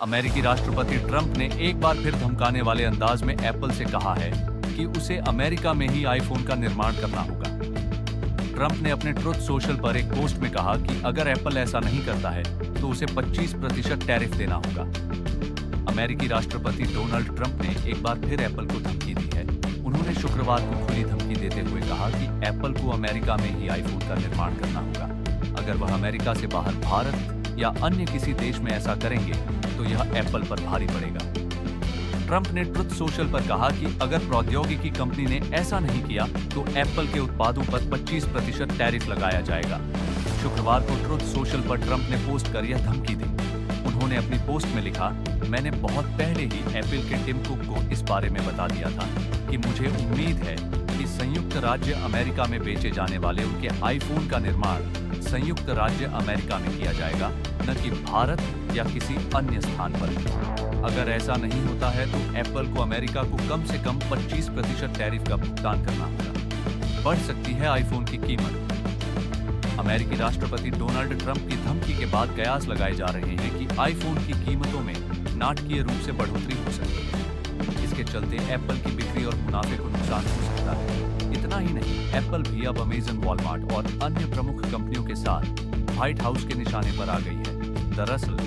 अमेरिकी राष्ट्रपति ट्रंप ने एक बार फिर धमकाने वाले अंदाज में एप्पल से कहा है कि उसे अमेरिका में ही आईफोन का निर्माण करना होगा। ट्रंप ने अपने ट्रुथ सोशल पर एक पोस्ट में कहा कि अगर एप्पल ऐसा नहीं करता है तो उसे 25% टैरिफ देना होगा। अमेरिकी राष्ट्रपति डोनाल्ड ट्रंप ने एक बार फिर एप्पल को धमकी दी है। उन्होंने शुक्रवार को खुली धमकी देते हुए कहा कि एप्पल को अमेरिका में ही आईफोन का निर्माण करना होगा। अगर वह अमेरिका से बाहर भारत या अन्य किसी देश में ऐसा करेंगे तो यह एप्पल पर भारी पड़ेगा। ट्रंप ने ट्रुथ सोशल पर कहा कि अगर प्रौद्योगिकी कंपनी ने ऐसा नहीं किया तो एप्पल के उत्पादों पर 25% टैरिफ लगाया जाएगा। शुक्रवार को ट्रुथ सोशल पर ट्रंप ने पोस्ट कर यह धमकी दी। उन्होंने अपनी पोस्ट में लिखा, मैंने बहुत पहले ही एप्पल के टिम कुक को इस बारे में बता दिया था कि मुझे उम्मीद है कि संयुक्त राज्य अमेरिका में बेचे जाने वाले उनके आईफोन का निर्माण संयुक्त राज्य अमेरिका में किया जाएगा, न कि भारत या किसी अन्य स्थान पर। अगर ऐसा नहीं होता है तो एप्पल को अमेरिका को कम से कम 25% टैरिफ का भुगतान करना होगा। बढ़ सकती है आईफोन की कीमत। अमेरिकी राष्ट्रपति डोनाल्ड ट्रंप की धमकी के बाद कयास लगाए जा रहे हैं कि आईफोन की कीमतों में नाटकीय रूप से बढ़ोतरी हो सकती है। इसके चलते एप्पल की बिक्री और मुनाफे को नुकसान हो सकता है। इतना ही नहीं, एप्पल भी अब अमेजन, वॉलमार्ट और अन्य प्रमुख कंपनियों के साथ व्हाइट हाउस के निशाने पर आ गई है। दरअसल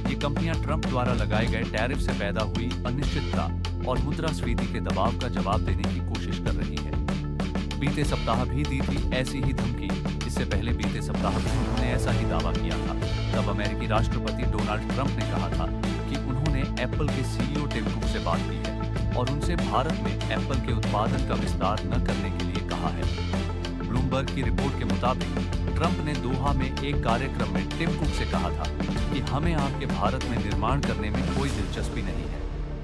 ये कंपनियां ट्रंप द्वारा लगाए गए टैरिफ से पैदा हुई अनिश्चितता और मुद्रास्फीति के दबाव का जवाब देने की कोशिश कर रही है। बीते सप्ताह भी दी थी ऐसी ही धमकी। इससे पहले बीते सप्ताह भी उन्होंने ऐसा ही दावा किया था। तब अमेरिकी राष्ट्रपति डोनाल्ड ट्रंप ने कहा था कि उन्होंने एप्पल के सीईओ टिम कुक से बात की है और उनसे भारत में एप्पल के उत्पादन का विस्तार न करने के लिए कहा है। ब्लूमबर्ग की रिपोर्ट के मुताबिक ट्रंप ने दोहा में एक कार्यक्रम में टिम कुक से कहा था कि हमें आपके भारत में निर्माण करने में कोई दिलचस्पी नहीं है।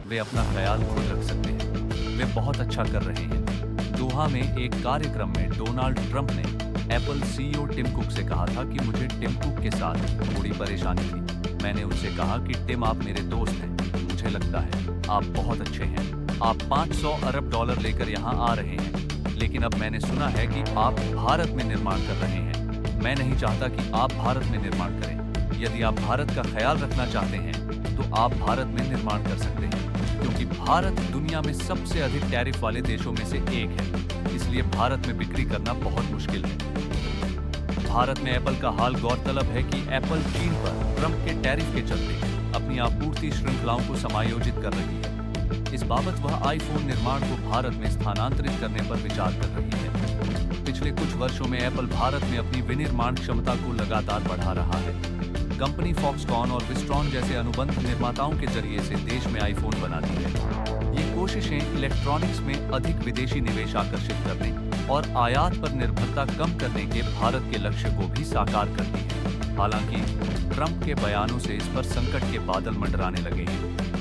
वे अपना ख्याल खुद रख सकते हैं। वे बहुत अच्छा कर रहे हैं। दोहा में एक कार्यक्रम में डोनाल्ड ट्रंप ने एप्पल सीईओ टिम कुक से कहा था कि मुझे टिम कुक के साथ थोड़ी परेशानी थी। मैंने उनसे कहा कि टिम, आप मेरे दोस्त हैं। मुझे लगता है आप बहुत अच्छे हैं। आप 500 अरब डॉलर लेकर यहाँ आ रहे हैं, लेकिन अब मैंने सुना है कि आप भारत में निर्माण कर रहे हैं। मैं नहीं चाहता कि आप भारत में निर्माण करें। यदि आप भारत का ख्याल रखना चाहते हैं तो आप भारत में निर्माण कर सकते हैं, क्योंकि भारत दुनिया में सबसे अधिक टैरिफ वाले देशों में से एक है। इसलिए भारत में बिक्री करना बहुत मुश्किल है। भारत में एप्पल का हाल गौरतलब है कि एप्पल चीन पर ट्रंप के टैरिफ के चलते अपनी आपूर्ति श्रृंखलाओं को समायोजित कर रही है। इस बाबत वह आईफोन निर्माण को भारत में स्थानांतरित करने पर विचार कर रही है। पिछले कुछ वर्षों में एप्पल भारत में अपनी विनिर्माण क्षमता को लगातार बढ़ा रहा है। कंपनी फॉक्सकॉन और विस्ट्रॉन जैसे अनुबंध निर्माताओं के जरिए से देश में आईफोन बनाती है। ये कोशिशें इलेक्ट्रॉनिक्स में अधिक विदेशी निवेश आकर्षित करने और आयात पर निर्भरता कम करने के भारत के लक्ष्य को भी साकार करती है। हालांकि ट्रंप के बयानों से इस पर संकट के बादल मंडराने लगे हैं।